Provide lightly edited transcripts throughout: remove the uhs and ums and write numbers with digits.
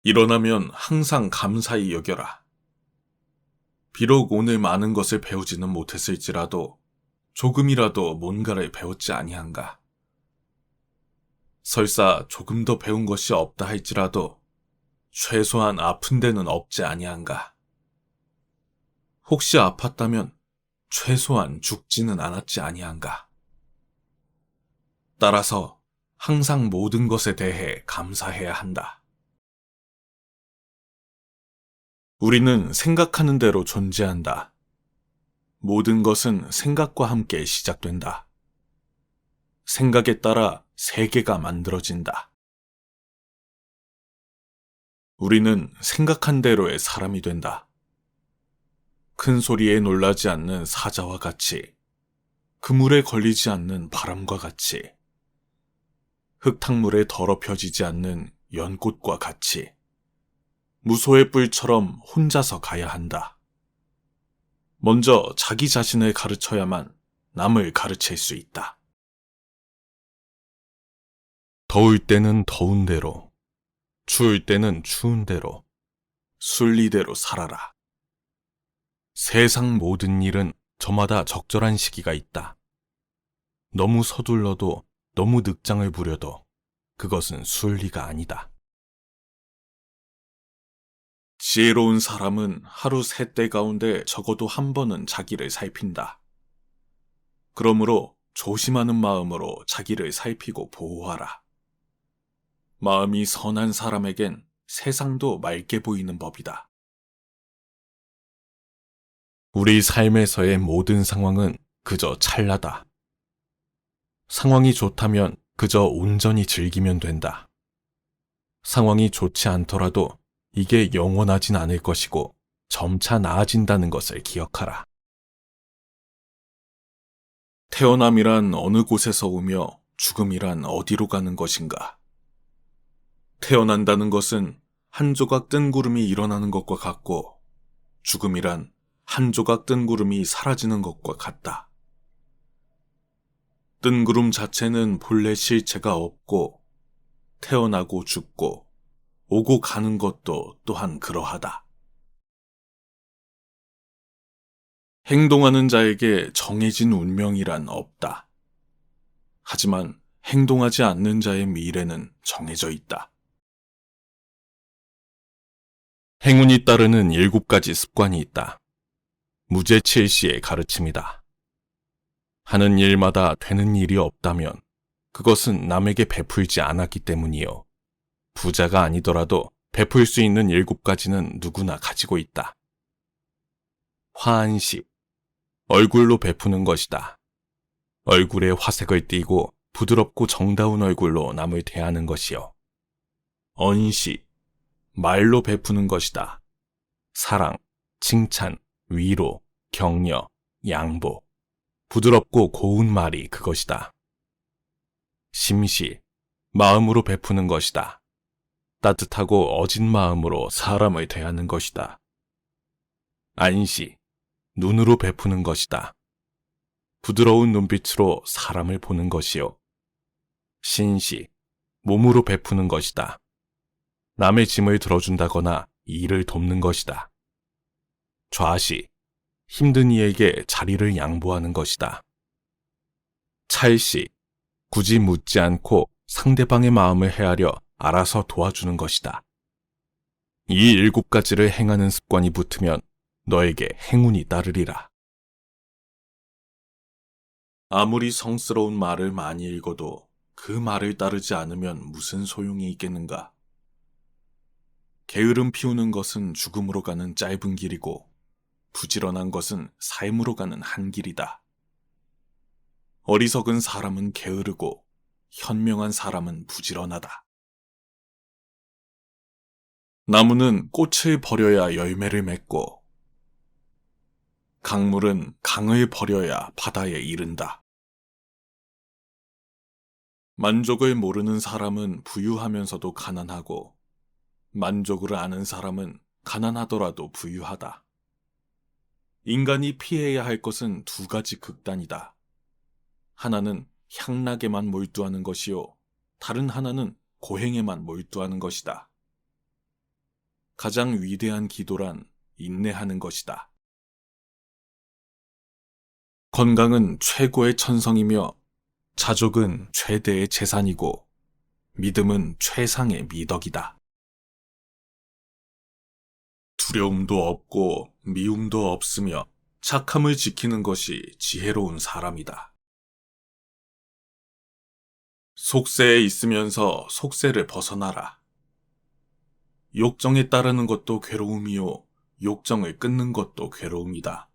일어나면 항상 감사히 여겨라. 비록 오늘 많은 것을 배우지는 못했을지라도 조금이라도 뭔가를 배웠지 아니한가. 설사 조금 더 배운 것이 없다 할지라도 최소한 아픈 데는 없지 아니한가. 혹시 아팠다면 최소한 죽지는 않았지 아니한가. 따라서 항상 모든 것에 대해 감사해야 한다. 우리는 생각하는 대로 존재한다. 모든 것은 생각과 함께 시작된다. 생각에 따라 세계가 만들어진다. 우리는 생각한 대로의 사람이 된다. 큰 소리에 놀라지 않는 사자와 같이, 그물에 걸리지 않는 바람과 같이, 흙탕물에 더럽혀지지 않는 연꽃과 같이, 무소의 뿔처럼 혼자서 가야 한다. 먼저 자기 자신을 가르쳐야만 남을 가르칠 수 있다. 더울 때는 더운 대로, 추울 때는 추운 대로, 순리대로 살아라. 세상 모든 일은 저마다 적절한 시기가 있다. 너무 서둘러도 너무 늑장을 부려도 그것은 순리가 아니다. 지혜로운 사람은 하루 세 때 가운데 적어도 한 번은 자기를 살핀다. 그러므로 조심하는 마음으로 자기를 살피고 보호하라. 마음이 선한 사람에겐 세상도 맑게 보이는 법이다. 우리 삶에서의 모든 상황은 그저 찰나다. 상황이 좋다면 그저 온전히 즐기면 된다. 상황이 좋지 않더라도 이게 영원하진 않을 것이고 점차 나아진다는 것을 기억하라. 태어남이란 어느 곳에서 오며 죽음이란 어디로 가는 것인가? 태어난다는 것은 한 조각 뜬 구름이 일어나는 것과 같고 죽음이란 한 조각 뜬 구름이 사라지는 것과 같다. 뜬 구름 자체는 본래 실체가 없고 태어나고 죽고 오고 가는 것도 또한 그러하다. 행동하는 자에게 정해진 운명이란 없다. 하지만 행동하지 않는 자의 미래는 정해져 있다. 행운이 따르는 7가지 습관이 있다. 무제칠시의 가르침이다. 하는 일마다 되는 일이 없다면 그것은 남에게 베풀지 않았기 때문이요. 부자가 아니더라도 베풀 수 있는 7가지는 누구나 가지고 있다. 화한식, 얼굴로 베푸는 것이다. 얼굴에 화색을 띠고 부드럽고 정다운 얼굴로 남을 대하는 것이요. 언식, 말로 베푸는 것이다. 사랑, 칭찬, 위로, 격려, 양보, 부드럽고 고운 말이 그것이다. 심시, 마음으로 베푸는 것이다. 따뜻하고 어진 마음으로 사람을 대하는 것이다. 안시, 눈으로 베푸는 것이다. 부드러운 눈빛으로 사람을 보는 것이요. 신시, 몸으로 베푸는 것이다. 남의 짐을 들어준다거나 일을 돕는 것이다. 좌시, 힘든 이에게 자리를 양보하는 것이다. 찰시, 굳이 묻지 않고 상대방의 마음을 헤아려 알아서 도와주는 것이다. 이 7가지를 행하는 습관이 붙으면 너에게 행운이 따르리라. 아무리 성스러운 말을 많이 읽어도 그 말을 따르지 않으면 무슨 소용이 있겠는가? 게으름 피우는 것은 죽음으로 가는 짧은 길이고 부지런한 것은 삶으로 가는 한 길이다. 어리석은 사람은 게으르고 현명한 사람은 부지런하다. 나무는 꽃을 버려야 열매를 맺고 강물은 강을 버려야 바다에 이른다. 만족을 모르는 사람은 부유하면서도 가난하고 만족을 아는 사람은 가난하더라도 부유하다. 인간이 피해야 할 것은 2가지 극단이다. 하나는 향락에만 몰두하는 것이요, 다른 하나는 고행에만 몰두하는 것이다. 가장 위대한 기도란 인내하는 것이다. 건강은 최고의 천성이며 자족은 최대의 재산이고 믿음은 최상의 미덕이다. 두려움도 없고 미움도 없으며 착함을 지키는 것이 지혜로운 사람이다. 속세에 있으면서 속세를 벗어나라. 욕정에 따르는 것도 괴로움이요, 욕정을 끊는 것도 괴로움이다.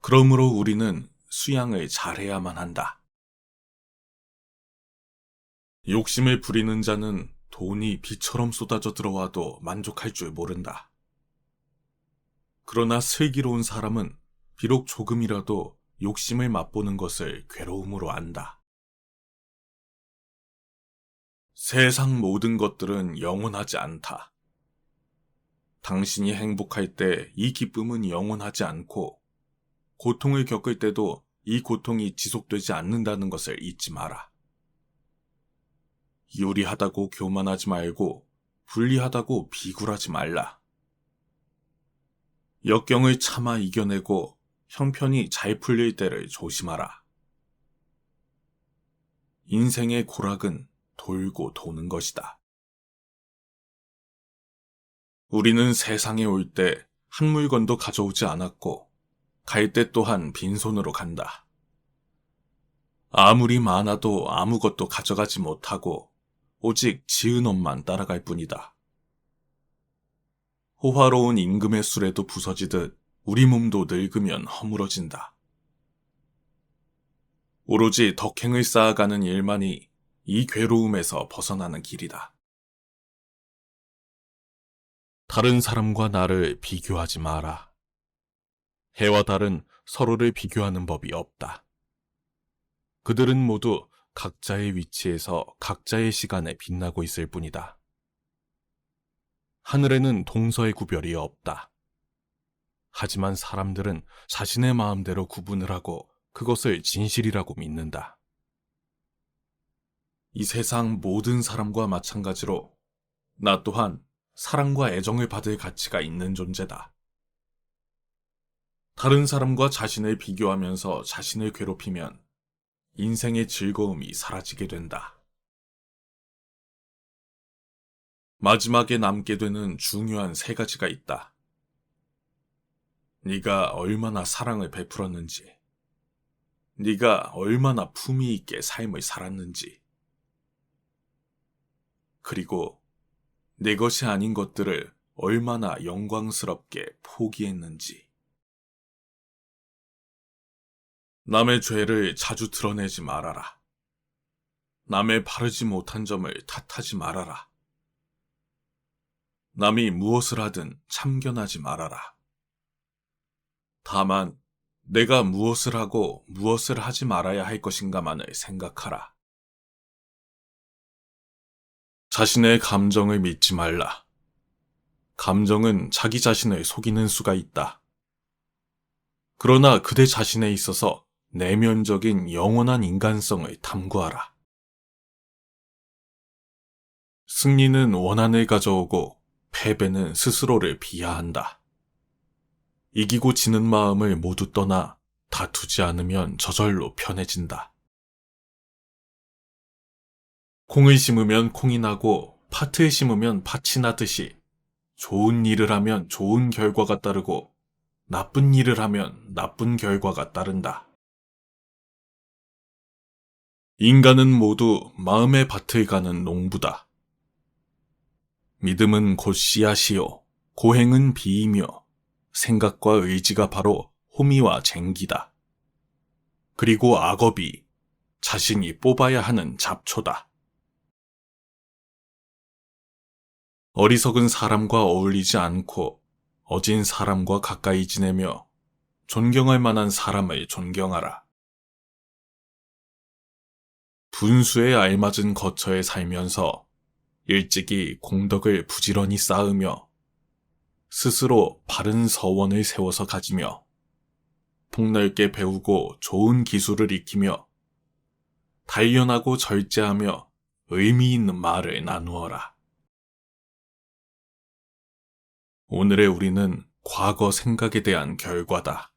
그러므로 우리는 수양을 잘해야만 한다. 욕심을 부리는 자는 돈이 비처럼 쏟아져 들어와도 만족할 줄 모른다. 그러나 슬기로운 사람은 비록 조금이라도 욕심을 맛보는 것을 괴로움으로 안다. 세상 모든 것들은 영원하지 않다. 당신이 행복할 때 이 기쁨은 영원하지 않고 고통을 겪을 때도 이 고통이 지속되지 않는다는 것을 잊지 마라. 유리하다고 교만하지 말고 불리하다고 비굴하지 말라. 역경을 참아 이겨내고 형편이 잘 풀릴 때를 조심하라. 인생의 고락은 돌고 도는 것이다. 우리는 세상에 올 때 한 물건도 가져오지 않았고 갈 때 또한 빈손으로 간다. 아무리 많아도 아무것도 가져가지 못하고 오직 지은 옷만 따라갈 뿐이다. 호화로운 임금의 수레도 부서지듯 우리 몸도 늙으면 허물어진다. 오로지 덕행을 쌓아가는 일만이 이 괴로움에서 벗어나는 길이다. 다른 사람과 나를 비교하지 마라. 해와 달은 서로를 비교하는 법이 없다. 그들은 모두 각자의 위치에서 각자의 시간에 빛나고 있을 뿐이다. 하늘에는 동서의 구별이 없다. 하지만 사람들은 자신의 마음대로 구분을 하고 그것을 진실이라고 믿는다. 이 세상 모든 사람과 마찬가지로 나 또한 사랑과 애정을 받을 가치가 있는 존재다. 다른 사람과 자신을 비교하면서 자신을 괴롭히면 인생의 즐거움이 사라지게 된다. 마지막에 남게 되는 중요한 세 가지가 있다. 네가 얼마나 사랑을 베풀었는지, 네가 얼마나 품위 있게 삶을 살았는지, 그리고 내 것이 아닌 것들을 얼마나 영광스럽게 포기했는지. 남의 죄를 자주 드러내지 말아라. 남의 바르지 못한 점을 탓하지 말아라. 남이 무엇을 하든 참견하지 말아라. 다만 내가 무엇을 하고 무엇을 하지 말아야 할 것인가만을 생각하라. 자신의 감정을 믿지 말라. 감정은 자기 자신을 속이는 수가 있다. 그러나 그대 자신에 있어서 내면적인 영원한 인간성을 탐구하라. 승리는 원한을 가져오고 패배는 스스로를 비하한다. 이기고 지는 마음을 모두 떠나 다투지 않으면 저절로 편해진다. 콩을 심으면 콩이 나고 팥을 심으면 팥이 나듯이 좋은 일을 하면 좋은 결과가 따르고 나쁜 일을 하면 나쁜 결과가 따른다. 인간은 모두 마음의 밭을 가는 농부다. 믿음은 곧 씨앗이요, 고행은 비이며 생각과 의지가 바로 호미와 쟁기다. 그리고 악업이 자신이 뽑아야 하는 잡초다. 어리석은 사람과 어울리지 않고 어진 사람과 가까이 지내며 존경할 만한 사람을 존경하라. 분수에 알맞은 거처에 살면서 일찍이 공덕을 부지런히 쌓으며 스스로 바른 서원을 세워서 가지며 폭넓게 배우고 좋은 기술을 익히며 단련하고 절제하며 의미 있는 말을 나누어라. 오늘의 우리는 과거 생각에 대한 결과다.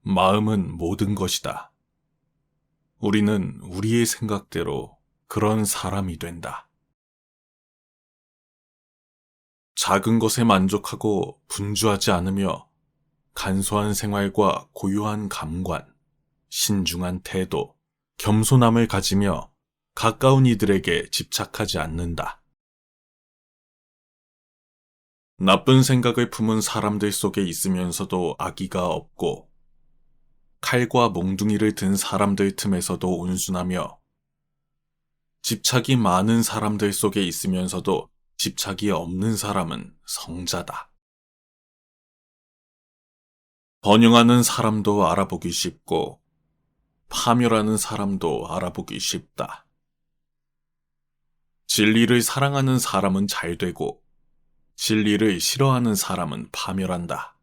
마음은 모든 것이다. 우리는 우리의 생각대로 그런 사람이 된다. 작은 것에 만족하고 분주하지 않으며 간소한 생활과 고요한 감관, 신중한 태도, 겸손함을 가지며 가까운 이들에게 집착하지 않는다. 나쁜 생각을 품은 사람들 속에 있으면서도 악의가 없고, 칼과 몽둥이를 든 사람들 틈에서도 온순하며, 집착이 많은 사람들 속에 있으면서도 집착이 없는 사람은 성자다. 번영하는 사람도 알아보기 쉽고, 파멸하는 사람도 알아보기 쉽다. 진리를 사랑하는 사람은 잘 되고, 진리를 싫어하는 사람은 파멸한다.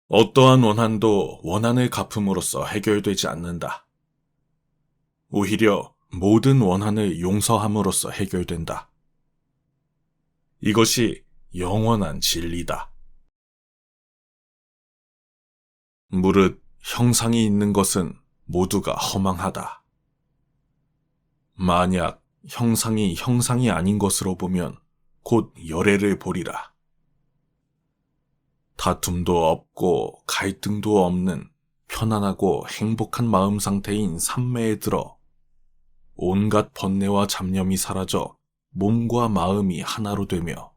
어떠한 원한도 원한을 갚음으로써 해결되지 않는다. 오히려 모든 원한을 용서함으로써 해결된다. 이것이 영원한 진리다. 무릇 형상이 있는 것은 모두가 허망하다. 만약 형상이 아닌 것으로 보면 곧 열애를 보리라. 다툼도 없고 갈등도 없는 편안하고 행복한 마음 상태인 삼매에 들어 온갖 번뇌와 잡념이 사라져 몸과 마음이 하나로 되며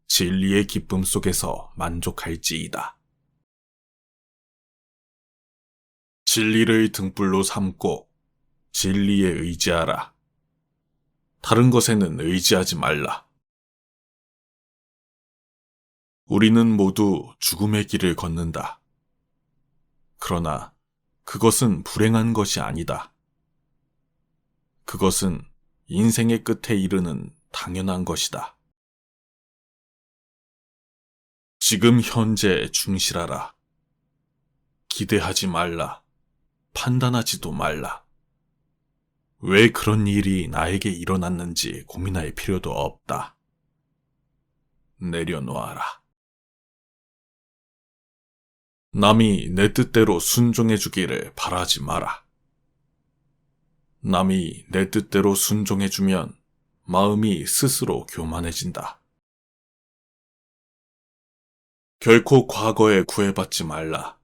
진리의 기쁨 속에서 만족할지이다. 진리를 등불로 삼고 진리에 의지하라. 다른 것에는 의지하지 말라. 우리는 모두 죽음의 길을 걷는다. 그러나 그것은 불행한 것이 아니다. 그것은 인생의 끝에 이르는 당연한 것이다. 지금 현재에 충실하라. 기대하지 말라. 판단하지도 말라. 왜 그런 일이 나에게 일어났는지 고민할 필요도 없다. 내려놓아라. 남이 내 뜻대로 순종해주기를 바라지 마라. 남이 내 뜻대로 순종해주면 마음이 스스로 교만해진다. 결코 과거에 구애받지 말라.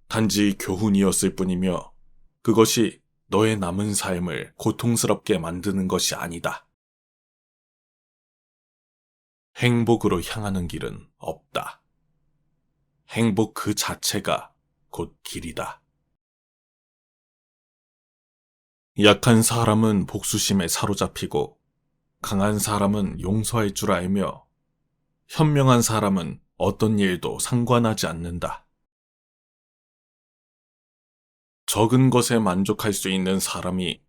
단지 교훈이었을 뿐이며 그것이 너의 남은 삶을 고통스럽게 만드는 것이 아니다. 행복으로 향하는 길은 없다. 행복 그 자체가 곧 길이다. 약한 사람은 복수심에 사로잡히고 강한 사람은 용서할 줄 알며 현명한 사람은 어떤 일도 상관하지 않는다. 적은 것에 만족할 수 있는 사람이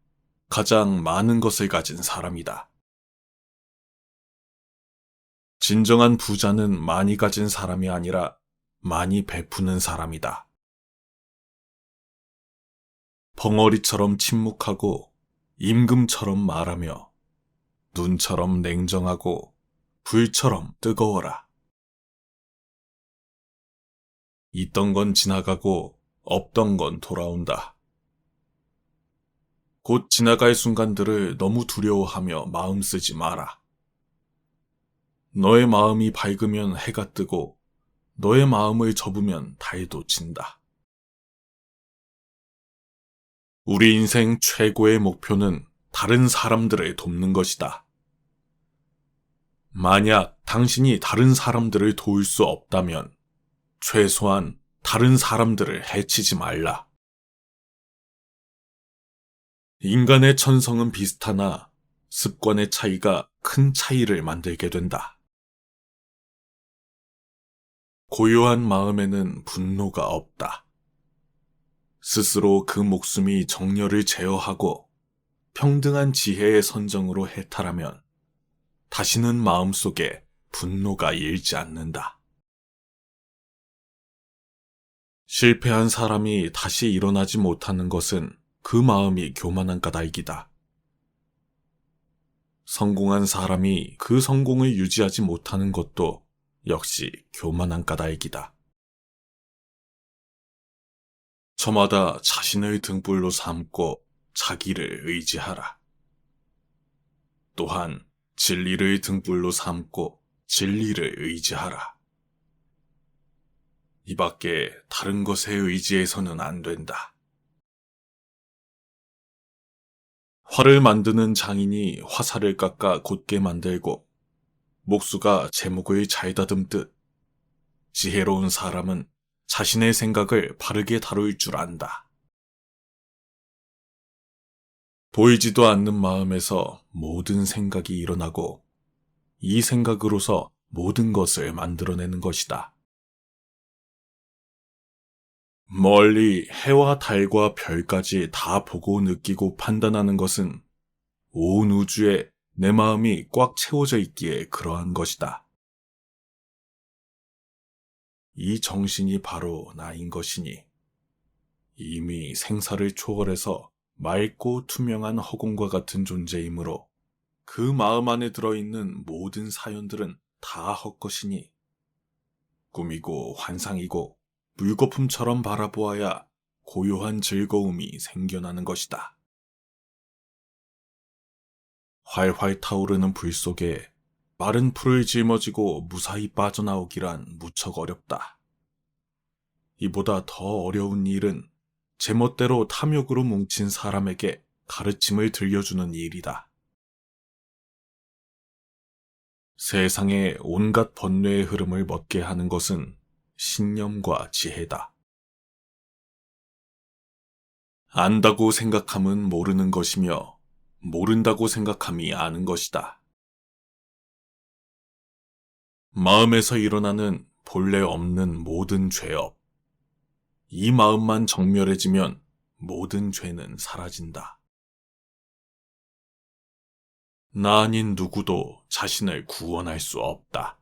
가장 많은 것을 가진 사람이다. 진정한 부자는 많이 가진 사람이 아니라 많이 베푸는 사람이다. 벙어리처럼 침묵하고 임금처럼 말하며 눈처럼 냉정하고 불처럼 뜨거워라. 있던 건 지나가고 없던 건 돌아온다. 곧 지나갈 순간들을 너무 두려워하며 마음 쓰지 마라. 너의 마음이 밝으면 해가 뜨고 너의 마음을 접으면 달도 진다. 우리 인생 최고의 목표는 다른 사람들을 돕는 것이다. 만약 당신이 다른 사람들을 도울 수 없다면 최소한 다른 사람들을 해치지 말라. 인간의 천성은 비슷하나 습관의 차이가 큰 차이를 만들게 된다. 고요한 마음에는 분노가 없다. 스스로 그 목숨이 정열을 제어하고 평등한 지혜의 선정으로 해탈하면 다시는 마음속에 분노가 일지 않는다. 실패한 사람이 다시 일어나지 못하는 것은 그 마음이 교만한 까닭이다. 성공한 사람이 그 성공을 유지하지 못하는 것도 역시 교만한 까닭이다. 저마다 자신을 등불로 삼고 자기를 의지하라. 또한 진리를 등불로 삼고 진리를 의지하라. 이 밖에 다른 것에 의지해서는 안 된다. 활을 만드는 장인이 화살을 깎아 곧게 만들고 목수가 제목을 잘 다듬듯 지혜로운 사람은 자신의 생각을 바르게 다룰 줄 안다. 보이지도 않는 마음에서 모든 생각이 일어나고 이 생각으로서 모든 것을 만들어내는 것이다. 멀리 해와 달과 별까지 다 보고 느끼고 판단하는 것은 온 우주에 내 마음이 꽉 채워져 있기에 그러한 것이다. 이 정신이 바로 나인 것이니 이미 생사를 초월해서 맑고 투명한 허공과 같은 존재이므로 그 마음 안에 들어있는 모든 사연들은 다 헛것이니 꿈이고 환상이고 물거품처럼 바라보아야 고요한 즐거움이 생겨나는 것이다. 활활 타오르는 불 속에 마른 풀을 짊어지고 무사히 빠져나오기란 무척 어렵다. 이보다 더 어려운 일은 제멋대로 탐욕으로 뭉친 사람에게 가르침을 들려주는 일이다. 세상의 온갖 번뇌의 흐름을 멎게 하는 것은 신념과 지혜다. 안다고 생각함은 모르는 것이며 모른다고 생각함이 아는 것이다. 마음에서 일어나는 본래 없는 모든 죄업. 이 마음만 정멸해지면 모든 죄는 사라진다. 나 아닌 누구도 자신을 구원할 수 없다.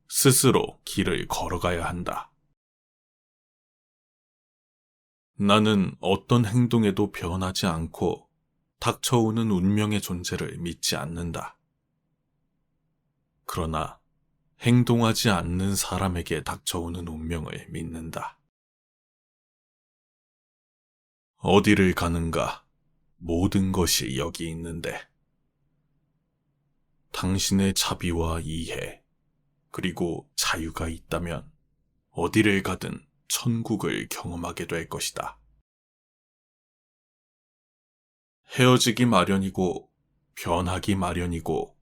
스스로 길을 걸어가야 한다. 나는 어떤 행동에도 변하지 않고 닥쳐오는 운명의 존재를 믿지 않는다. 그러나 행동하지 않는 사람에게 닥쳐오는 운명을 믿는다. 어디를 가는가? 모든 것이 여기 있는데. 당신의 자비와 이해, 그리고 자유가 있다면 어디를 가든 천국을 경험하게 될 것이다. 헤어지기 마련이고 변하기 마련이고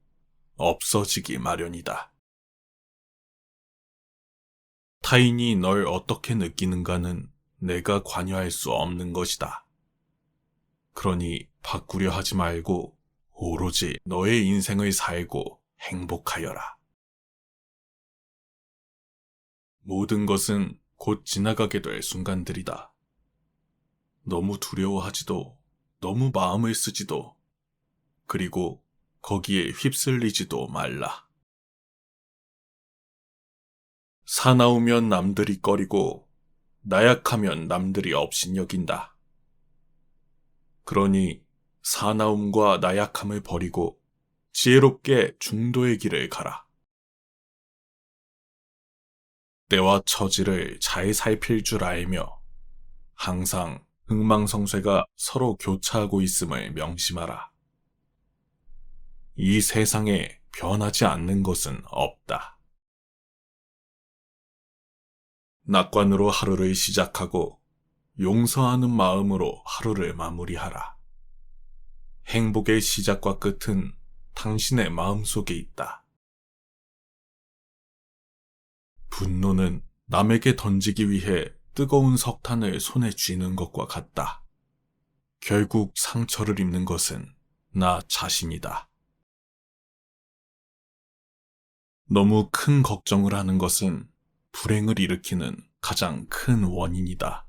없어지기 마련이다. 타인이 널 어떻게 느끼는가는 내가 관여할 수 없는 것이다. 그러니 바꾸려 하지 말고 오로지 너의 인생을 살고 행복하여라. 모든 것은 곧 지나가게 될 순간들이다. 너무 두려워하지도, 너무 마음을 쓰지도, 그리고 거기에 휩쓸리지도 말라. 사나우면 남들이 꺼리고, 나약하면 남들이 업신여긴다. 그러니 사나움과 나약함을 버리고 지혜롭게 중도의 길을 가라. 때와 처지를 잘 살필 줄 알며 항상 흥망성쇠가 서로 교차하고 있음을 명심하라. 이 세상에 변하지 않는 것은 없다. 낙관으로 하루를 시작하고 용서하는 마음으로 하루를 마무리하라. 행복의 시작과 끝은 당신의 마음속에 있다. 분노는 남에게 던지기 위해 뜨거운 석탄을 손에 쥐는 것과 같다. 결국 상처를 입는 것은 나 자신이다. 너무 큰 걱정을 하는 것은 불행을 일으키는 가장 큰 원인이다.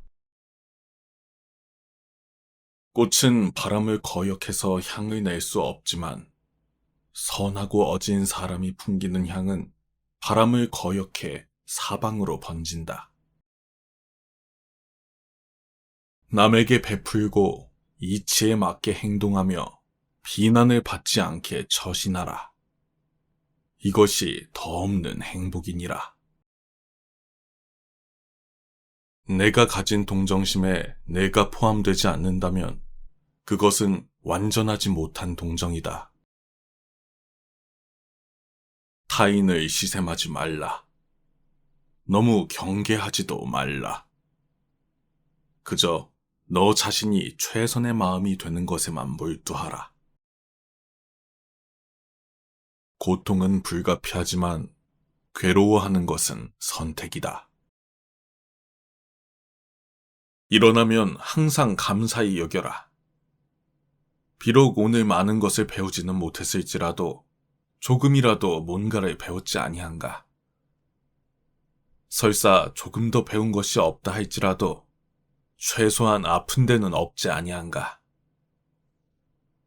꽃은 바람을 거역해서 향을 낼 수 없지만 선하고 어진 사람이 풍기는 향은 바람을 거역해 사방으로 번진다. 남에게 베풀고 이치에 맞게 행동하며 비난을 받지 않게 처신하라. 이것이 더 없는 행복이니라. 내가 가진 동정심에 내가 포함되지 않는다면 그것은 완전하지 못한 동정이다. 타인을 시샘하지 말라. 너무 경계하지도 말라. 그저 너 자신이 최선의 마음이 되는 것에만 몰두하라. 고통은 불가피하지만 괴로워하는 것은 선택이다. 일어나면 항상 감사히 여겨라. 비록 오늘 많은 것을 배우지는 못했을지라도 조금이라도 뭔가를 배웠지 아니한가. 설사 조금 더 배운 것이 없다 할지라도 최소한 아픈 데는 없지 아니한가.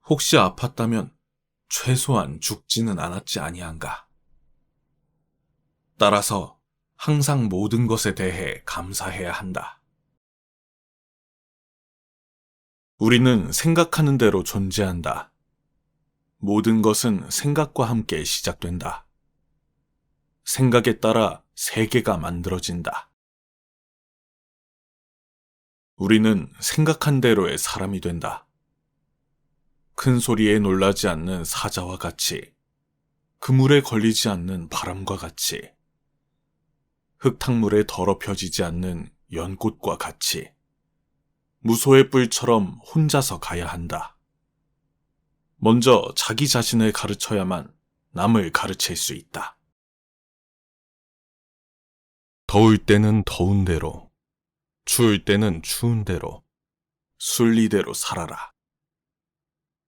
혹시 아팠다면 최소한 죽지는 않았지 아니한가. 따라서 항상 모든 것에 대해 감사해야 한다. 우리는 생각하는 대로 존재한다. 모든 것은 생각과 함께 시작된다. 생각에 따라 세계가 만들어진다. 우리는 생각한 대로의 사람이 된다. 큰 소리에 놀라지 않는 사자와 같이, 그물에 걸리지 않는 바람과 같이, 흙탕물에 더럽혀지지 않는 연꽃과 같이, 무소의 뿔처럼 혼자서 가야 한다. 먼저 자기 자신을 가르쳐야만 남을 가르칠 수 있다. 더울 때는 더운 대로, 추울 때는 추운 대로, 순리대로 살아라.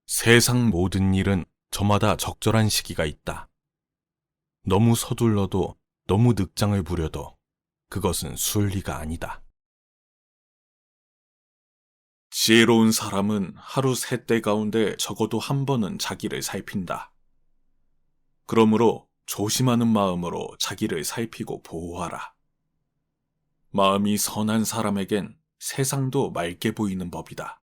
세상 모든 일은 저마다 적절한 시기가 있다. 너무 서둘러도 너무 늑장을 부려도 그것은 순리가 아니다. 지혜로운 사람은 하루 3때 가운데 적어도 한 번은 자기를 살핀다. 그러므로 조심하는 마음으로 자기를 살피고 보호하라. 마음이 선한 사람에겐 세상도 맑게 보이는 법이다.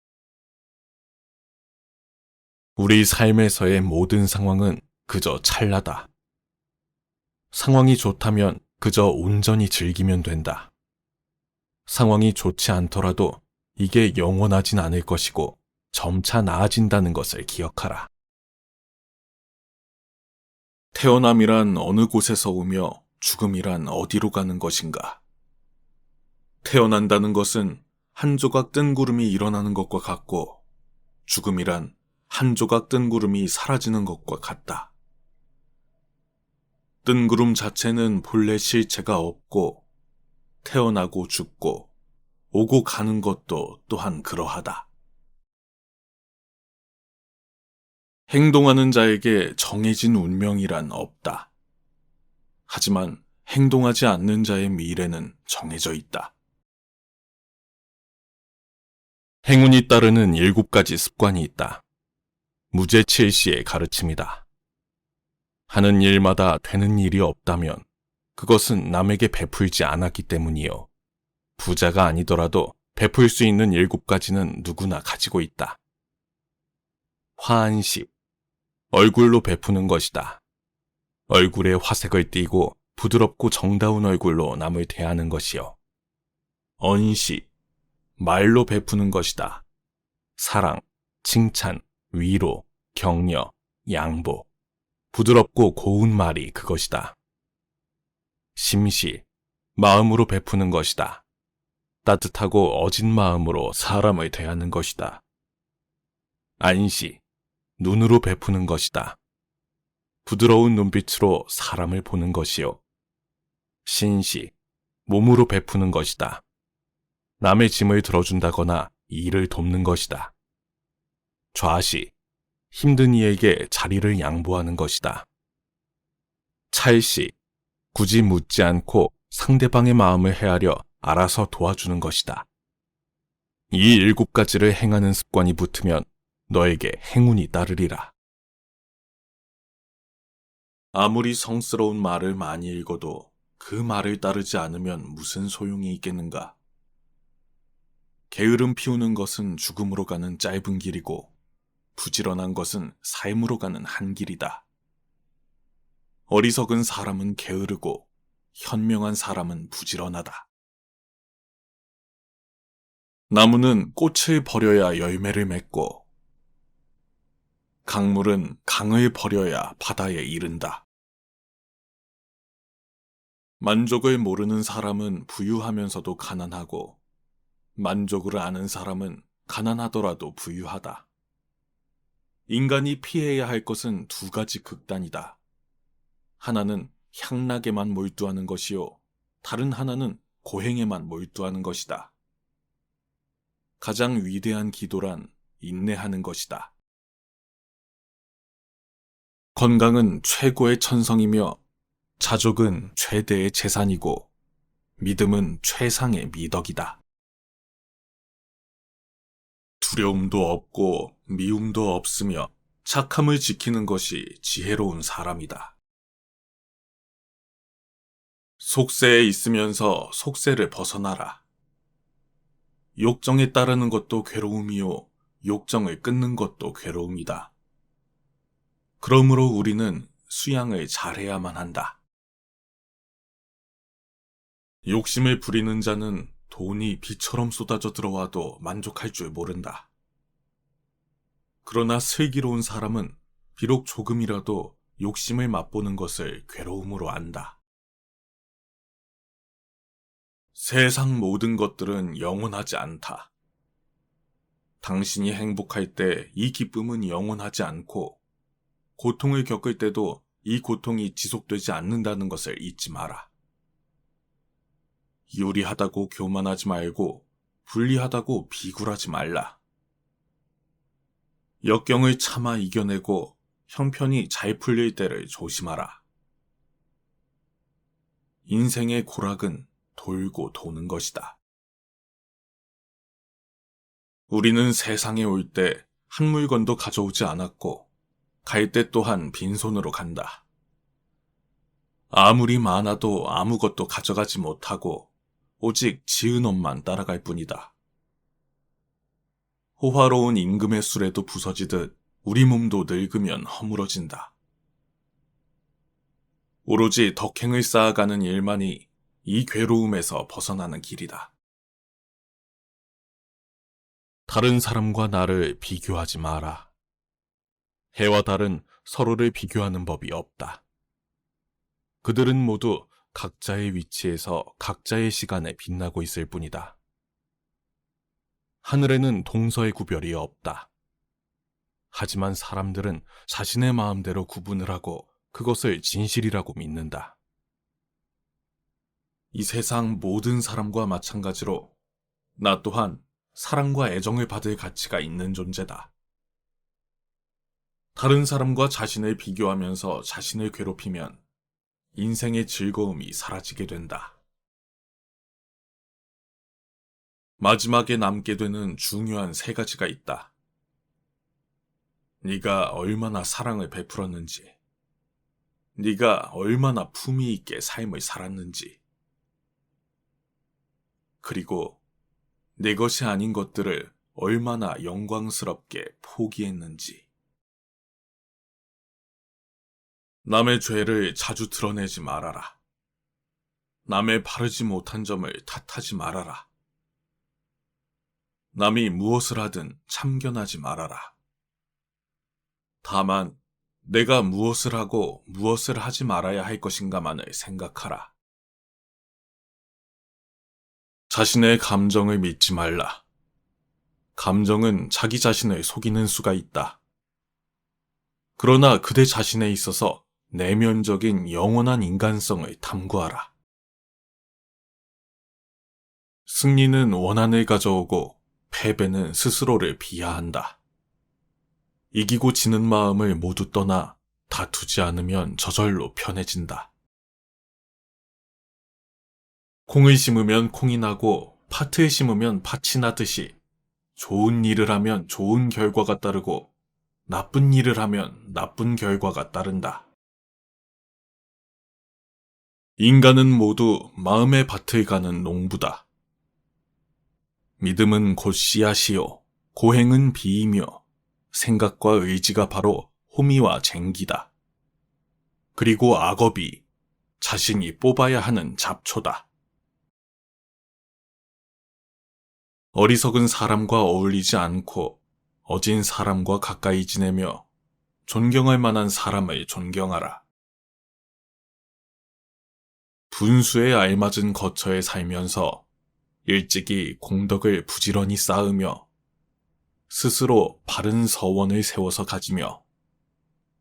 우리 삶에서의 모든 상황은 그저 찰나다. 상황이 좋다면 그저 온전히 즐기면 된다. 상황이 좋지 않더라도 이게 영원하진 않을 것이고 점차 나아진다는 것을 기억하라. 태어남이란 어느 곳에서 오며 죽음이란 어디로 가는 것인가? 태어난다는 것은 한 조각 뜬 구름이 일어나는 것과 같고 죽음이란 한 조각 뜬 구름이 사라지는 것과 같다. 뜬 구름 자체는 본래 실체가 없고 태어나고 죽고 오고 가는 것도 또한 그러하다. 행동하는 자에게 정해진 운명이란 없다. 하지만 행동하지 않는 자의 미래는 정해져 있다. 행운이 따르는 7가지 습관이 있다. 무제칠시의 가르침이다. 하는 일마다 되는 일이 없다면 그것은 남에게 베풀지 않았기 때문이요. 부자가 아니더라도 베풀 수 있는 7가지는 누구나 가지고 있다. 화한식, 얼굴로 베푸는 것이다. 얼굴에 화색을 띠고 부드럽고 정다운 얼굴로 남을 대하는 것이요. 언식, 말로 베푸는 것이다. 사랑, 칭찬, 위로, 격려, 양보, 부드럽고 고운 말이 그것이다. 심시, 마음으로 베푸는 것이다. 따뜻하고 어진 마음으로 사람을 대하는 것이다. 안시, 눈으로 베푸는 것이다. 부드러운 눈빛으로 사람을 보는 것이요. 신시, 몸으로 베푸는 것이다. 남의 짐을 들어준다거나 일을 돕는 것이다. 좌시, 힘든 이에게 자리를 양보하는 것이다. 찰시, 굳이 묻지 않고 상대방의 마음을 헤아려 알아서 도와주는 것이다. 이 7가지를 행하는 습관이 붙으면 너에게 행운이 따르리라. 아무리 성스러운 말을 많이 읽어도 그 말을 따르지 않으면 무슨 소용이 있겠는가? 게으름 피우는 것은 죽음으로 가는 짧은 길이고 부지런한 것은 삶으로 가는 한 길이다. 어리석은 사람은 게으르고 현명한 사람은 부지런하다. 나무는 꽃을 버려야 열매를 맺고 강물은 강을 버려야 바다에 이른다. 만족을 모르는 사람은 부유하면서도 가난하고 만족을 아는 사람은 가난하더라도 부유하다. 인간이 피해야 할 것은 두 가지 극단이다. 하나는 향락에만 몰두하는 것이요, 다른 하나는 고행에만 몰두하는 것이다. 가장 위대한 기도란 인내하는 것이다. 건강은 최고의 천성이며 자족은 최대의 재산이고 믿음은 최상의 미덕이다. 두려움도 없고 미움도 없으며 착함을 지키는 것이 지혜로운 사람이다. 속세에 있으면서 속세를 벗어나라. 욕정에 따르는 것도 괴로움이요, 욕정을 끊는 것도 괴로움이다. 그러므로 우리는 수양을 잘해야만 한다. 욕심을 부리는 자는 돈이 비처럼 쏟아져 들어와도 만족할 줄 모른다. 그러나 슬기로운 사람은 비록 조금이라도 욕심을 맛보는 것을 괴로움으로 안다. 세상 모든 것들은 영원하지 않다. 당신이 행복할 때 이 기쁨은 영원하지 않고 고통을 겪을 때도 이 고통이 지속되지 않는다는 것을 잊지 마라. 유리하다고 교만하지 말고 불리하다고 비굴하지 말라. 역경을 참아 이겨내고 형편이 잘 풀릴 때를 조심하라. 인생의 고락은 돌고 도는 것이다. 우리는 세상에 올 때 한 물건도 가져오지 않았고 갈 때 또한 빈손으로 간다. 아무리 많아도 아무것도 가져가지 못하고 오직 지은 옷만 따라갈 뿐이다. 호화로운 임금의 수레도 부서지듯 우리 몸도 늙으면 허물어진다. 오로지 덕행을 쌓아가는 일만이 이 괴로움에서 벗어나는 길이다. 다른 사람과 나를 비교하지 마라. 해와 달은 서로를 비교하는 법이 없다. 그들은 모두 각자의 위치에서 각자의 시간에 빛나고 있을 뿐이다. 하늘에는 동서의 구별이 없다. 하지만 사람들은 자신의 마음대로 구분을 하고 그것을 진실이라고 믿는다. 이 세상 모든 사람과 마찬가지로 나 또한 사랑과 애정을 받을 가치가 있는 존재다. 다른 사람과 자신을 비교하면서 자신을 괴롭히면 인생의 즐거움이 사라지게 된다. 마지막에 남게 되는 중요한 세 가지가 있다. 네가 얼마나 사랑을 베풀었는지, 네가 얼마나 품위 있게 삶을 살았는지, 그리고 내 것이 아닌 것들을 얼마나 영광스럽게 포기했는지. 남의 죄를 자주 드러내지 말아라. 남의 바르지 못한 점을 탓하지 말아라. 남이 무엇을 하든 참견하지 말아라. 다만 내가 무엇을 하고 무엇을 하지 말아야 할 것인가만을 생각하라. 자신의 감정을 믿지 말라. 감정은 자기 자신을 속이는 수가 있다. 그러나 그대 자신에 있어서 내면적인 영원한 인간성을 탐구하라. 승리는 원한을 가져오고 패배는 스스로를 비하한다. 이기고 지는 마음을 모두 떠나 다투지 않으면 저절로 편해진다. 콩을 심으면 콩이 나고 팥을 심으면 팥이 나듯이 좋은 일을 하면 좋은 결과가 따르고 나쁜 일을 하면 나쁜 결과가 따른다. 인간은 모두 마음의 밭을 가는 농부다. 믿음은 곧 씨앗이요, 고행은 비이며 생각과 의지가 바로 호미와 쟁기다. 그리고 악업이 자신이 뽑아야 하는 잡초다. 어리석은 사람과 어울리지 않고 어진 사람과 가까이 지내며 존경할 만한 사람을 존경하라. 분수에 알맞은 거처에 살면서 일찍이 공덕을 부지런히 쌓으며 스스로 바른 서원을 세워서 가지며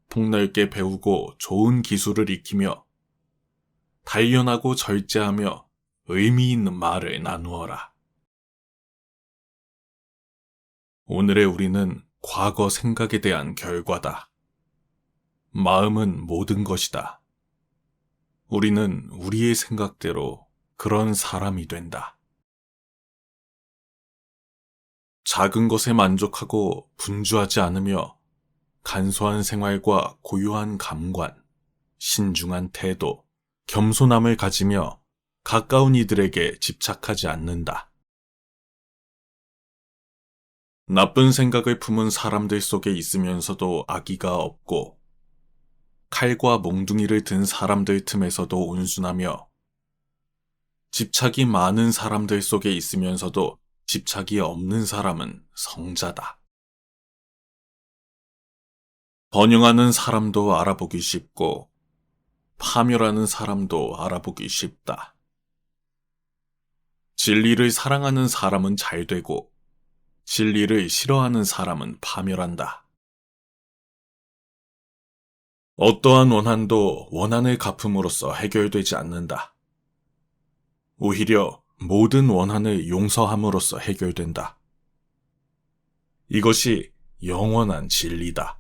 폭넓게 배우고 좋은 기술을 익히며 단련하고 절제하며 의미 있는 말을 나누어라. 오늘의 우리는 과거 생각에 대한 결과다. 마음은 모든 것이다. 우리는 우리의 생각대로 그런 사람이 된다. 작은 것에 만족하고 분주하지 않으며 간소한 생활과 고요한 감관, 신중한 태도, 겸손함을 가지며 가까운 이들에게 집착하지 않는다. 나쁜 생각을 품은 사람들 속에 있으면서도 악의가 없고 칼과 몽둥이를 든 사람들 틈에서도 온순하며 집착이 많은 사람들 속에 있으면서도 집착이 없는 사람은 성자다. 번영하는 사람도 알아보기 쉽고 파멸하는 사람도 알아보기 쉽다. 진리를 사랑하는 사람은 잘 되고 진리를 싫어하는 사람은 파멸한다. 어떠한 원한도 원한을 갚음으로써 해결되지 않는다. 오히려 모든 원한을 용서함으로써 해결된다. 이것이 영원한 진리다.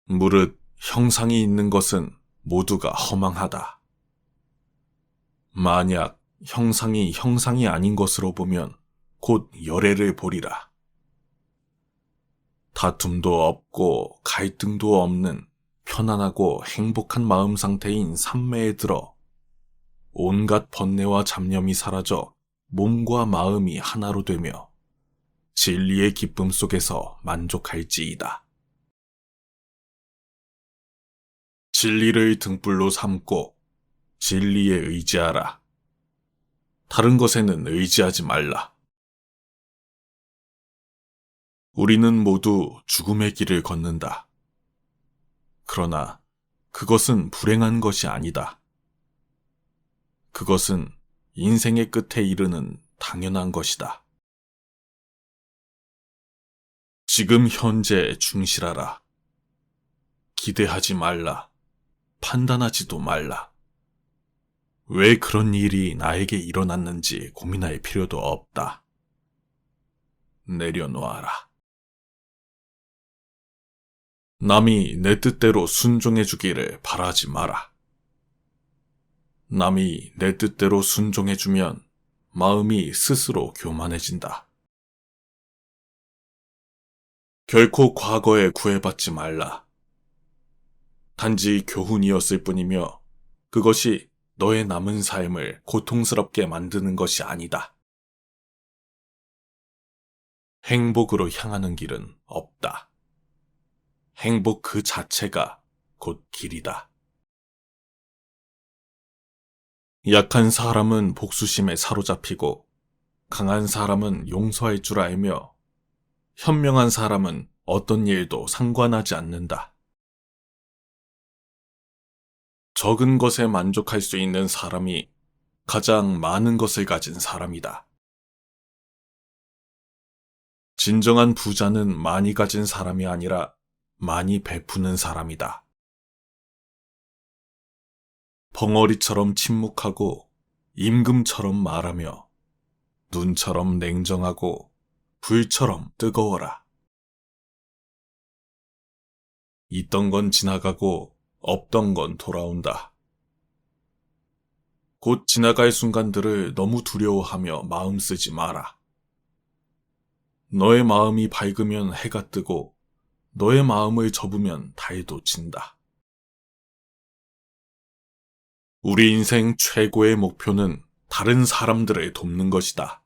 무릇 형상이 있는 것은 모두가 허망하다. 만약 형상이 형상이 아닌 것으로 보면 곧 열애를 보리라. 다툼도 없고 갈등도 없는 편안하고 행복한 마음 상태인 삼매에 들어 온갖 번뇌와 잡념이 사라져 몸과 마음이 하나로 되며 진리의 기쁨 속에서 만족할지이다. 진리를 등불로 삼고 진리에 의지하라. 다른 것에는 의지하지 말라. 우리는 모두 죽음의 길을 걷는다. 그러나 그것은 불행한 것이 아니다. 그것은 인생의 끝에 이르는 당연한 것이다. 지금 현재에 충실하라. 기대하지 말라. 판단하지도 말라. 왜 그런 일이 나에게 일어났는지 고민할 필요도 없다. 내려놓아라. 남이 내 뜻대로 순종해주기를 바라지 마라. 남이 내 뜻대로 순종해주면 마음이 스스로 교만해진다. 결코 과거에 구애받지 말라. 단지 교훈이었을 뿐이며 그것이 너의 남은 삶을 고통스럽게 만드는 것이 아니다. 행복으로 향하는 길은 없다. 행복 그 자체가 곧 길이다. 약한 사람은 복수심에 사로잡히고 강한 사람은 용서할 줄 알며 현명한 사람은 어떤 일도 상관하지 않는다. 적은 것에 만족할 수 있는 사람이 가장 많은 것을 가진 사람이다. 진정한 부자는 많이 가진 사람이 아니라 많이 베푸는 사람이다. 벙어리처럼 침묵하고 임금처럼 말하며 눈처럼 냉정하고 불처럼 뜨거워라. 있던 건 지나가고 없던 건 돌아온다. 곧 지나갈 순간들을 너무 두려워하며 마음 쓰지 마라. 너의 마음이 밝으면 해가 뜨고 너의 마음을 접으면 달도 진다. 우리 인생 최고의 목표는 다른 사람들을 돕는 것이다.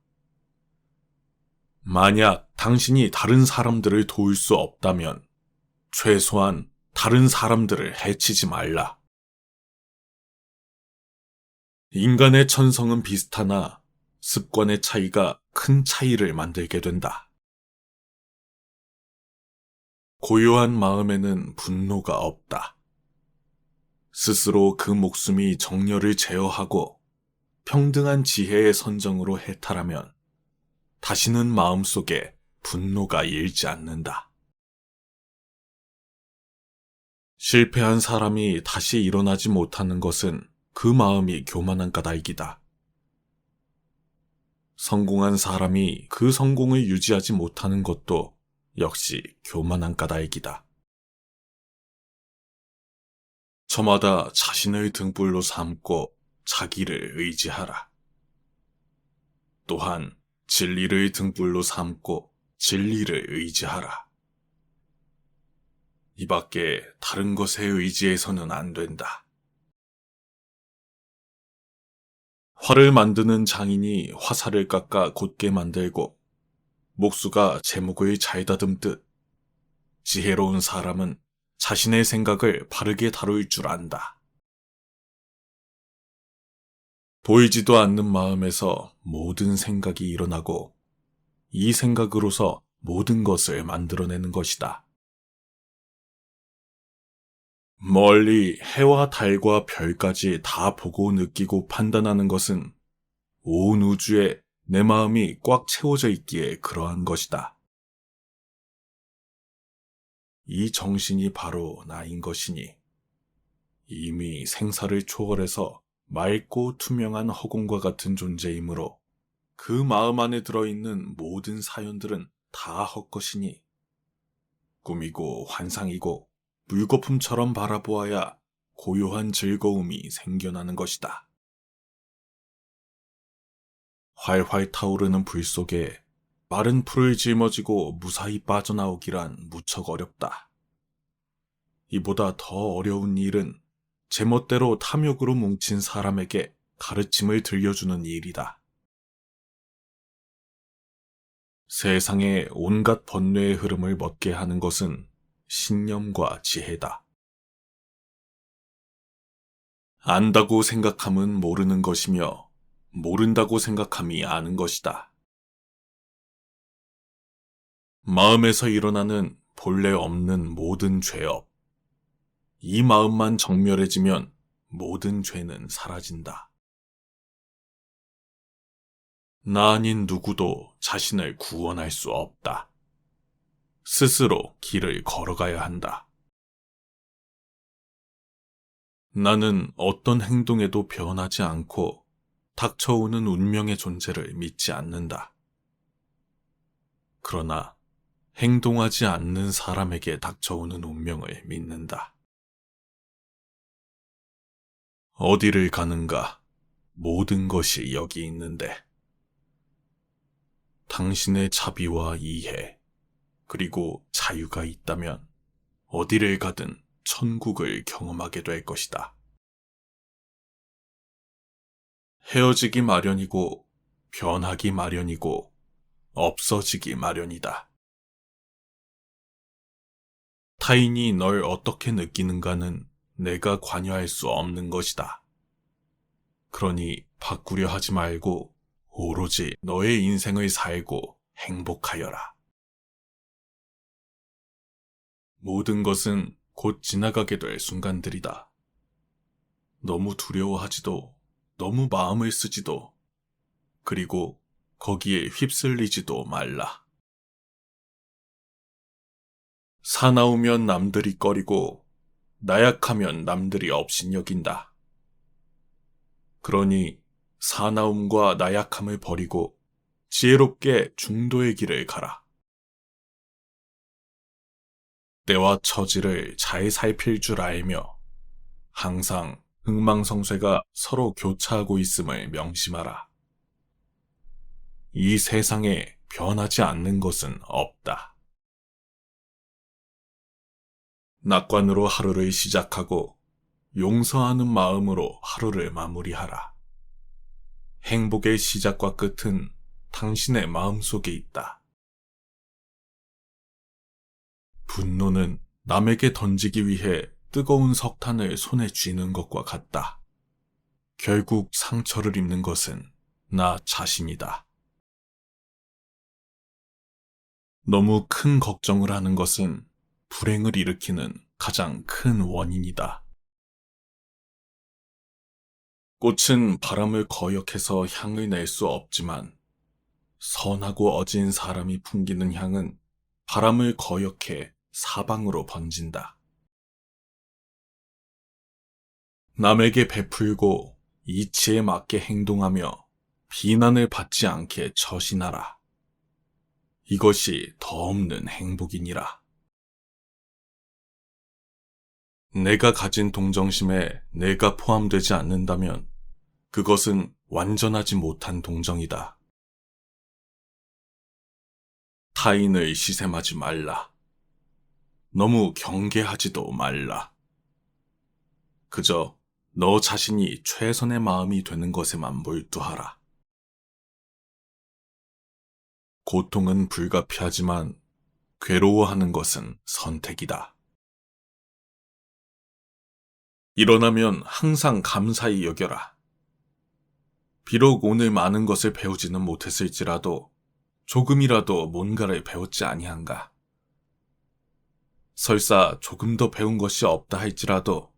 만약 당신이 다른 사람들을 도울 수 없다면 최소한 다른 사람들을 해치지 말라. 인간의 천성은 비슷하나 습관의 차이가 큰 차이를 만들게 된다. 고요한 마음에는 분노가 없다. 스스로 그 목숨이 정열을 제어하고 평등한 지혜의 선정으로 해탈하면 다시는 마음속에 분노가 일지 않는다. 실패한 사람이 다시 일어나지 못하는 것은 그 마음이 교만한 까닭이다. 성공한 사람이 그 성공을 유지하지 못하는 것도 역시 교만한 까닭이다. 저마다 자신을 등불로 삼고 자기를 의지하라. 또한 진리를 등불로 삼고 진리를 의지하라. 이 밖에 다른 것에 의지해서는 안 된다. 활을 만드는 장인이 화살을 깎아 곧게 만들고 목수가 제목을 잘 다듬듯 지혜로운 사람은 자신의 생각을 바르게 다룰 줄 안다. 보이지도 않는 마음에서 모든 생각이 일어나고 이 생각으로서 모든 것을 만들어내는 것이다. 멀리 해와 달과 별까지 다 보고 느끼고 판단하는 것은 온 우주에 내 마음이 꽉 채워져 있기에 그러한 것이다. 이 정신이 바로 나인 것이니 이미 생사를 초월해서 맑고 투명한 허공과 같은 존재이므로 그 마음 안에 들어있는 모든 사연들은 다 헛것이니 꿈이고 환상이고 물거품처럼 바라보아야 고요한 즐거움이 생겨나는 것이다. 활활 타오르는 불 속에 마른 풀을 짊어지고 무사히 빠져나오기란 무척 어렵다. 이보다 더 어려운 일은 제멋대로 탐욕으로 뭉친 사람에게 가르침을 들려주는 일이다. 세상의 온갖 번뇌의 흐름을 멎게 하는 것은 신념과 지혜다. 안다고 생각함은 모르는 것이며 모른다고 생각함이 아는 것이다. 마음에서 일어나는 본래 없는 모든 죄업. 이 마음만 정멸해지면 모든 죄는 사라진다. 나 아닌 누구도 자신을 구원할 수 없다. 스스로 길을 걸어가야 한다. 나는 어떤 행동에도 변하지 않고 닥쳐오는 운명의 존재를 믿지 않는다. 그러나 행동하지 않는 사람에게 닥쳐오는 운명을 믿는다. 어디를 가는가? 모든 것이 여기 있는데. 당신의 자비와 이해, 그리고 자유가 있다면 어디를 가든 천국을 경험하게 될 것이다. 헤어지기 마련이고 변하기 마련이고 없어지기 마련이다. 타인이 널 어떻게 느끼는가는 내가 관여할 수 없는 것이다. 그러니 바꾸려 하지 말고 오로지 너의 인생을 살고 행복하여라. 모든 것은 곧 지나가게 될 순간들이다. 너무 두려워하지도, 너무 마음을 쓰지도, 그리고 거기에 휩쓸리지도 말라. 사나우면 남들이 꺼리고 나약하면 남들이 업신여긴다. 그러니 사나움과 나약함을 버리고 지혜롭게 중도의 길을 가라. 때와 처지를 잘 살필 줄 알며 항상 흥망성쇠가 서로 교차하고 있음을 명심하라. 이 세상에 변하지 않는 것은 없다. 낙관으로 하루를 시작하고 용서하는 마음으로 하루를 마무리하라. 행복의 시작과 끝은 당신의 마음속에 있다. 분노는 남에게 던지기 위해 뜨거운 석탄을 손에 쥐는 것과 같다. 결국 상처를 입는 것은 나 자신이다. 너무 큰 걱정을 하는 것은 불행을 일으키는 가장 큰 원인이다. 꽃은 바람을 거역해서 향을 낼 수 없지만 선하고 어진 사람이 풍기는 향은 바람을 거역해 사방으로 번진다. 남에게 베풀고 이치에 맞게 행동하며 비난을 받지 않게 처신하라. 이것이 더없는 행복이니라. 내가 가진 동정심에 내가 포함되지 않는다면 그것은 완전하지 못한 동정이다. 타인을 시샘하지 말라. 너무 경계하지도 말라. 그저 너 자신이 최선의 마음이 되는 것에만 몰두하라. 고통은 불가피하지만 괴로워하는 것은 선택이다. 일어나면 항상 감사히 여겨라. 비록 오늘 많은 것을 배우지는 못했을지라도 조금이라도 뭔가를 배웠지 아니한가. 설사 조금 더 배운 것이 없다 할지라도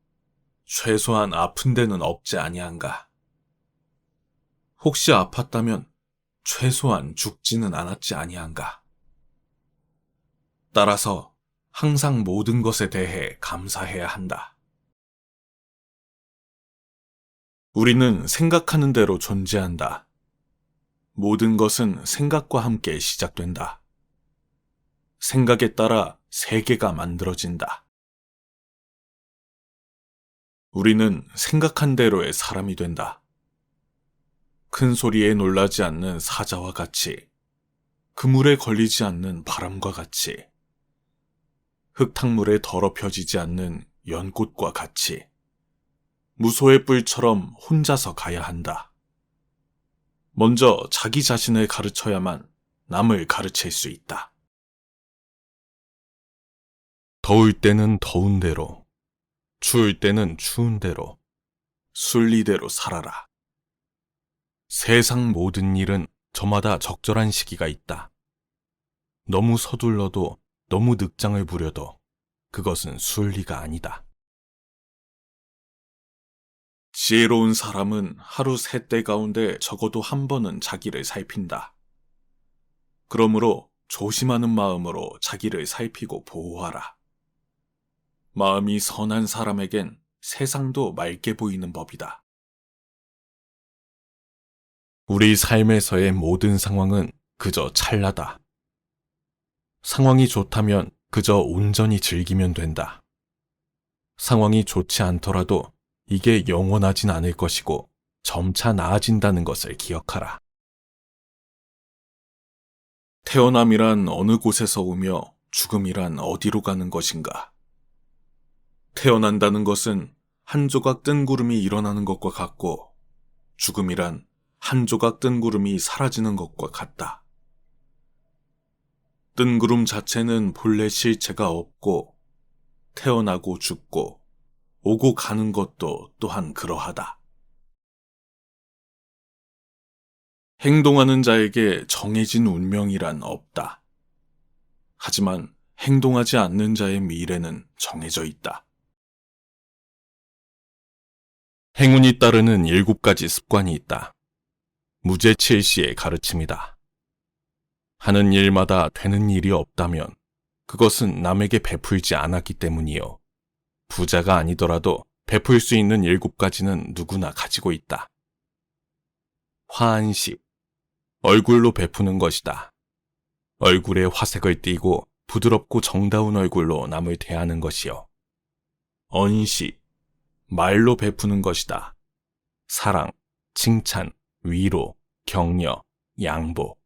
최소한 아픈 데는 없지 아니한가. 혹시 아팠다면 최소한 죽지는 않았지 아니한가. 따라서 항상 모든 것에 대해 감사해야 한다. 우리는 생각하는 대로 존재한다. 모든 것은 생각과 함께 시작된다. 생각에 따라 세계가 만들어진다. 우리는 생각한 대로의 사람이 된다. 큰 소리에 놀라지 않는 사자와 같이, 그물에 걸리지 않는 바람과 같이, 흙탕물에 더럽혀지지 않는 연꽃과 같이, 무소의 뿔처럼 혼자서 가야 한다. 먼저 자기 자신을 가르쳐야만 남을 가르칠 수 있다. 더울 때는 더운 대로, 추울 때는 추운 대로, 순리대로 살아라. 세상 모든 일은 저마다 적절한 시기가 있다. 너무 서둘러도 너무 늑장을 부려도 그것은 순리가 아니다. 지혜로운 사람은 하루 3때 가운데 적어도 한 번은 자기를 살핀다. 그러므로 조심하는 마음으로 자기를 살피고 보호하라. 마음이 선한 사람에겐 세상도 맑게 보이는 법이다. 우리 삶에서의 모든 상황은 그저 찰나다. 상황이 좋다면 그저 온전히 즐기면 된다. 상황이 좋지 않더라도 이게 영원하진 않을 것이고 점차 나아진다는 것을 기억하라. 태어남이란 어느 곳에서 오며 죽음이란 어디로 가는 것인가? 태어난다는 것은 한 조각 뜬 구름이 일어나는 것과 같고 죽음이란 한 조각 뜬 구름이 사라지는 것과 같다. 뜬 구름 자체는 본래 실체가 없고 태어나고 죽고 오고 가는 것도 또한 그러하다. 행동하는 자에게 정해진 운명이란 없다. 하지만 행동하지 않는 자의 미래는 정해져 있다. 행운이 따르는 7가지 습관이 있다. 무제칠시의 가르침이다. 하는 일마다 되는 일이 없다면 그것은 남에게 베풀지 않았기 때문이요. 부자가 아니더라도 베풀 수 있는 7가지는 누구나 가지고 있다. 화한식, 얼굴로 베푸는 것이다. 얼굴에 화색을 띠고 부드럽고 정다운 얼굴로 남을 대하는 것이요. 언식, 말로 베푸는 것이다. 사랑, 칭찬, 위로, 격려, 양보,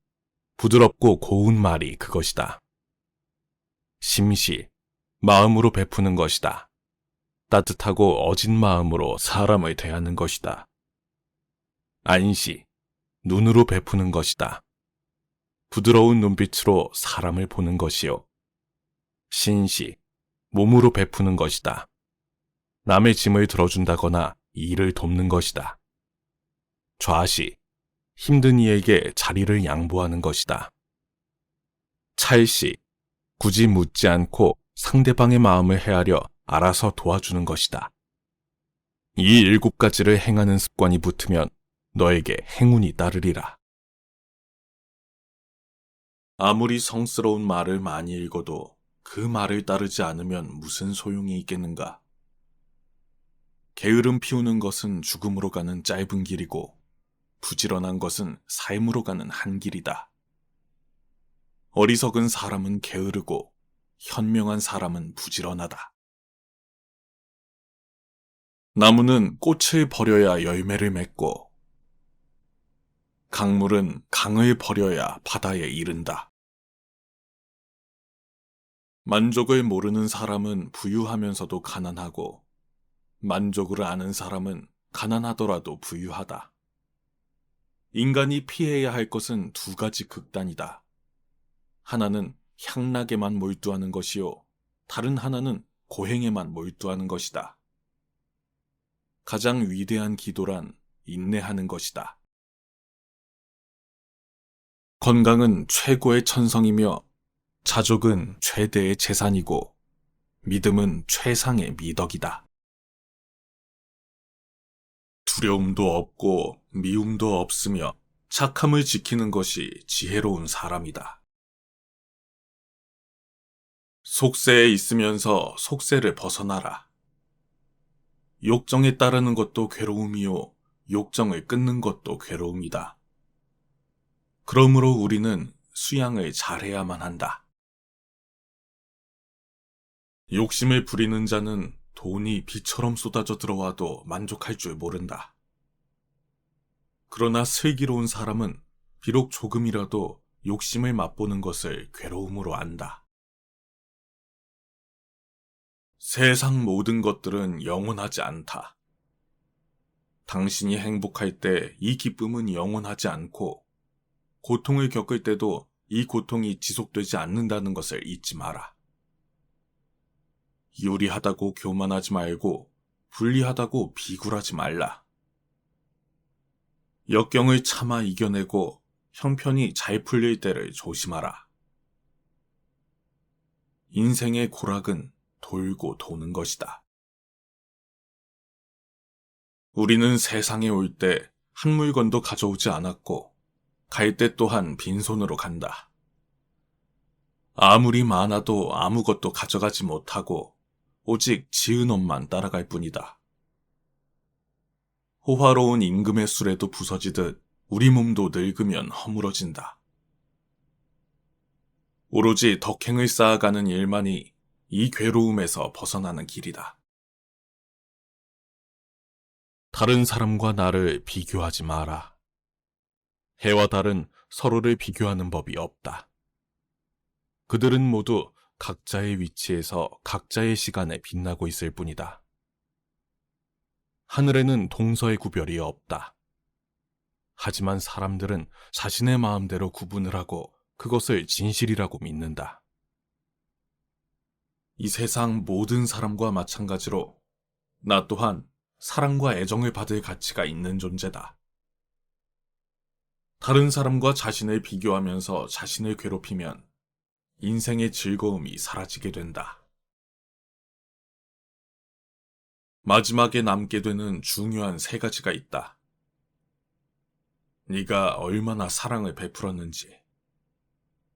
부드럽고 고운 말이 그것이다. 심시, 마음으로 베푸는 것이다. 따뜻하고 어진 마음으로 사람을 대하는 것이다. 안시, 눈으로 베푸는 것이다. 부드러운 눈빛으로 사람을 보는 것이요. 신시, 몸으로 베푸는 것이다. 남의 짐을 들어준다거나 일을 돕는 것이다. 좌시, 힘든 이에게 자리를 양보하는 것이다. 찰시, 굳이 묻지 않고 상대방의 마음을 헤아려 알아서 도와주는 것이다. 이 7가지를 행하는 습관이 붙으면 너에게 행운이 따르리라. 아무리 성스러운 말을 많이 읽어도 그 말을 따르지 않으면 무슨 소용이 있겠는가? 게으름 피우는 것은 죽음으로 가는 짧은 길이고 부지런한 것은 삶으로 가는 한 길이다. 어리석은 사람은 게으르고 현명한 사람은 부지런하다. 나무는 꽃을 버려야 열매를 맺고 강물은 강을 버려야 바다에 이른다. 만족을 모르는 사람은 부유하면서도 가난하고 만족을 아는 사람은 가난하더라도 부유하다. 인간이 피해야 할 것은 2가지 극단이다. 하나는 향락에만 몰두하는 것이요, 다른 하나는 고행에만 몰두하는 것이다. 가장 위대한 기도란 인내하는 것이다. 건강은 최고의 천성이며 자족은 최대의 재산이고 믿음은 최상의 미덕이다. 두려움도 없고 미움도 없으며 착함을 지키는 것이 지혜로운 사람이다. 속세에 있으면서 속세를 벗어나라. 욕정에 따르는 것도 괴로움이요, 욕정을 끊는 것도 괴로움이다. 그러므로 우리는 수양을 잘해야만 한다. 욕심을 부리는 자는 돈이 비처럼 쏟아져 들어와도 만족할 줄 모른다. 그러나 슬기로운 사람은 비록 조금이라도 욕심을 맛보는 것을 괴로움으로 안다. 세상 모든 것들은 영원하지 않다. 당신이 행복할 때 이 기쁨은 영원하지 않고 고통을 겪을 때도 이 고통이 지속되지 않는다는 것을 잊지 마라. 유리하다고 교만하지 말고 불리하다고 비굴하지 말라. 역경을 참아 이겨내고 형편이 잘 풀릴 때를 조심하라. 인생의 고락은 돌고 도는 것이다. 우리는 세상에 올 때 한 물건도 가져오지 않았고 갈 때 또한 빈손으로 간다. 아무리 많아도 아무것도 가져가지 못하고 오직 지은 옷만 따라갈 뿐이다. 호화로운 임금의 수레도 부서지듯 우리 몸도 늙으면 허물어진다. 오로지 덕행을 쌓아가는 일만이 이 괴로움에서 벗어나는 길이다. 다른 사람과 나를 비교하지 마라. 해와 달은 서로를 비교하는 법이 없다. 그들은 모두 각자의 위치에서 각자의 시간에 빛나고 있을 뿐이다. 하늘에는 동서의 구별이 없다. 하지만 사람들은 자신의 마음대로 구분을 하고 그것을 진실이라고 믿는다. 이 세상 모든 사람과 마찬가지로 나 또한 사랑과 애정을 받을 가치가 있는 존재다. 다른 사람과 자신을 비교하면서 자신을 괴롭히면 인생의 즐거움이 사라지게 된다. 마지막에 남게 되는 중요한 3가지가 있다. 네가 얼마나 사랑을 베풀었는지,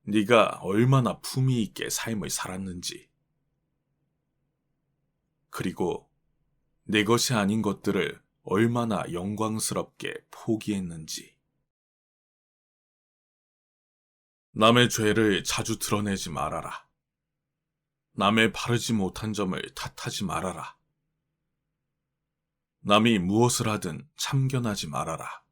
네가 얼마나 품위 있게 삶을 살았는지, 그리고 내 것이 아닌 것들을 얼마나 영광스럽게 포기했는지. 남의 죄를 자주 드러내지 말아라. 남의 바르지 못한 점을 탓하지 말아라. 남이 무엇을 하든 참견하지 말아라.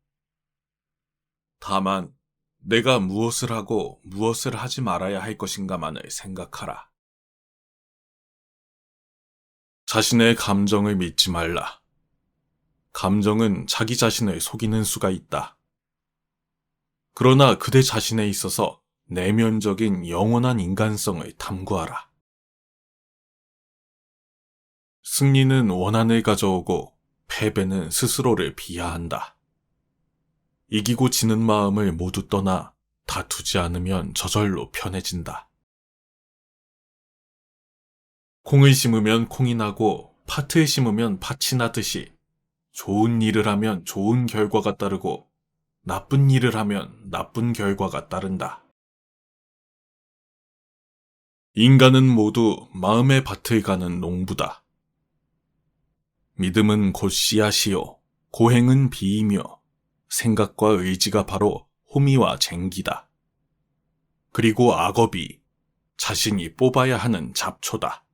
다만 내가 무엇을 하고 무엇을 하지 말아야 할 것인가만을 생각하라. 자신의 감정을 믿지 말라. 감정은 자기 자신을 속이는 수가 있다. 그러나 그대 자신에 있어서 내면적인 영원한 인간성을 탐구하라. 승리는 원한을 가져오고 패배는 스스로를 비하한다. 이기고 지는 마음을 모두 떠나 다투지 않으면 저절로 편해진다. 콩을 심으면 콩이 나고 팥을 심으면 팥이 나듯이 좋은 일을 하면 좋은 결과가 따르고 나쁜 일을 하면 나쁜 결과가 따른다. 인간은 모두 마음의 밭을 가는 농부다. 믿음은 곧 씨앗이요, 고행은 비이며 생각과 의지가 바로 호미와 쟁기다. 그리고 악업이 자신이 뽑아야 하는 잡초다.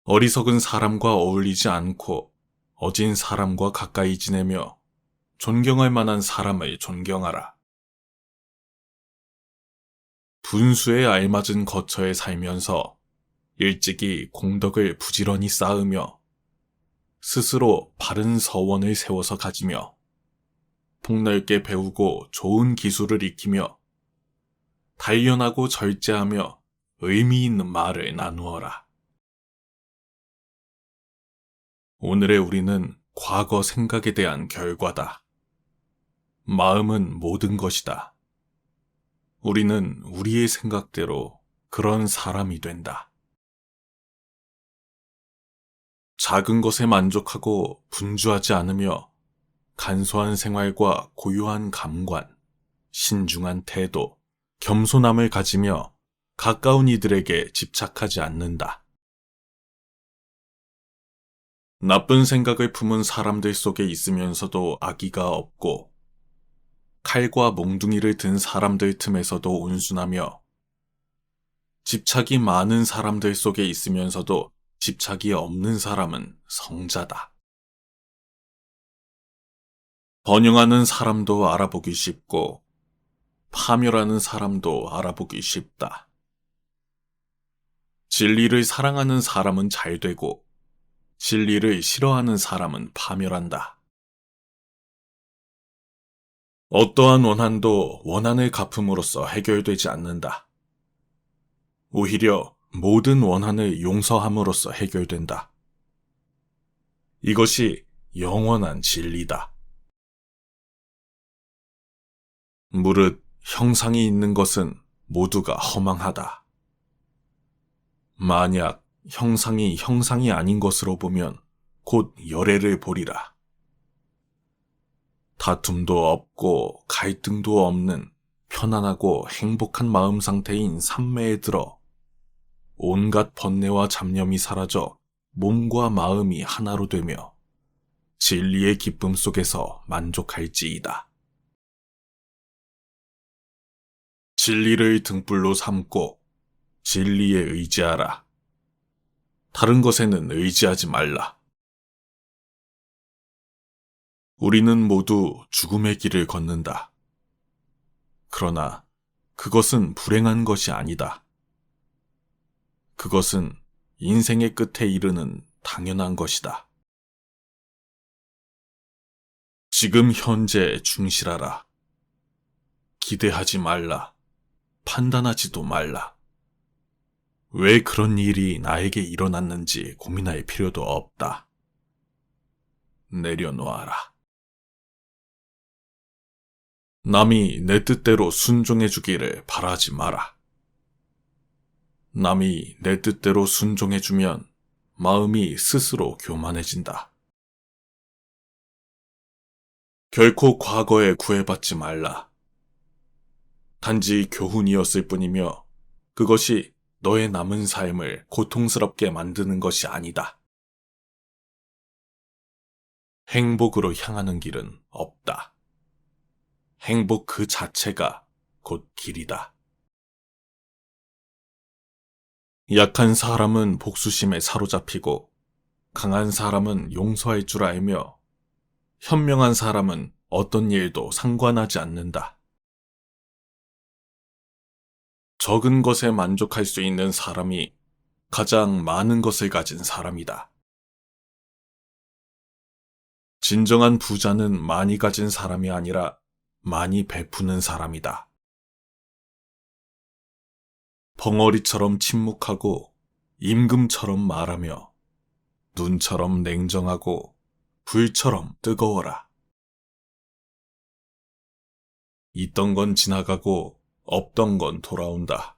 어리석은 사람과 어울리지 않고 어진 사람과 가까이 지내며 존경할 만한 사람을 존경하라. 분수에 알맞은 거처에 살면서 일찍이 공덕을 부지런히 쌓으며 스스로 바른 서원을 세워서 가지며 폭넓게 배우고 좋은 기술을 익히며 단련하고 절제하며 의미 있는 말을 나누어라. 오늘의 우리는 과거 생각에 대한 결과다. 마음은 모든 것이다. 우리는 우리의 생각대로 그런 사람이 된다. 작은 것에 만족하고 분주하지 않으며 간소한 생활과 고요한 감관, 신중한 태도, 겸손함을 가지며 가까운 이들에게 집착하지 않는다. 나쁜 생각을 품은 사람들 속에 있으면서도 악의가 없고 칼과 몽둥이를 든 사람들 틈에서도 온순하며 집착이 많은 사람들 속에 있으면서도 집착이 없는 사람은 성자다. 번영하는 사람도 알아보기 쉽고 파멸하는 사람도 알아보기 쉽다. 진리를 사랑하는 사람은 잘 되고 진리를 싫어하는 사람은 파멸한다. 어떠한 원한도 원한을 갚음으로써 해결되지 않는다. 오히려 모든 원한을 용서함으로써 해결된다. 이것이 영원한 진리다. 무릇 형상이 있는 것은 모두가 허망하다. 만약 형상이 아닌 것으로 보면 곧 열애를 보리라. 다툼도 없고 갈등도 없는 편안하고 행복한 마음 상태인 삼매에 들어 온갖 번뇌와 잡념이 사라져 몸과 마음이 하나로 되며 진리의 기쁨 속에서 만족할지이다. 진리를 등불로 삼고 진리에 의지하라. 다른 것에는 의지하지 말라. 우리는 모두 죽음의 길을 걷는다. 그러나 그것은 불행한 것이 아니다. 그것은 인생의 끝에 이르는 당연한 것이다. 지금 현재에 충실하라. 기대하지 말라. 판단하지도 말라. 왜 그런 일이 나에게 일어났는지 고민할 필요도 없다. 내려놓아라. 남이 내 뜻대로 순종해주기를 바라지 마라. 남이 내 뜻대로 순종해주면 마음이 스스로 교만해진다. 결코 과거에 구애받지 말라. 단지 교훈이었을 뿐이며 그것이 너의 남은 삶을 고통스럽게 만드는 것이 아니다. 행복으로 향하는 길은 없다. 행복 그 자체가 곧 길이다. 약한 사람은 복수심에 사로잡히고 강한 사람은 용서할 줄 알며 현명한 사람은 어떤 일도 상관하지 않는다. 적은 것에 만족할 수 있는 사람이 가장 많은 것을 가진 사람이다. 진정한 부자는 많이 가진 사람이 아니라 많이 베푸는 사람이다. 벙어리처럼 침묵하고 임금처럼 말하며 눈처럼 냉정하고 불처럼 뜨거워라. 있던 건 지나가고 없던 건 돌아온다.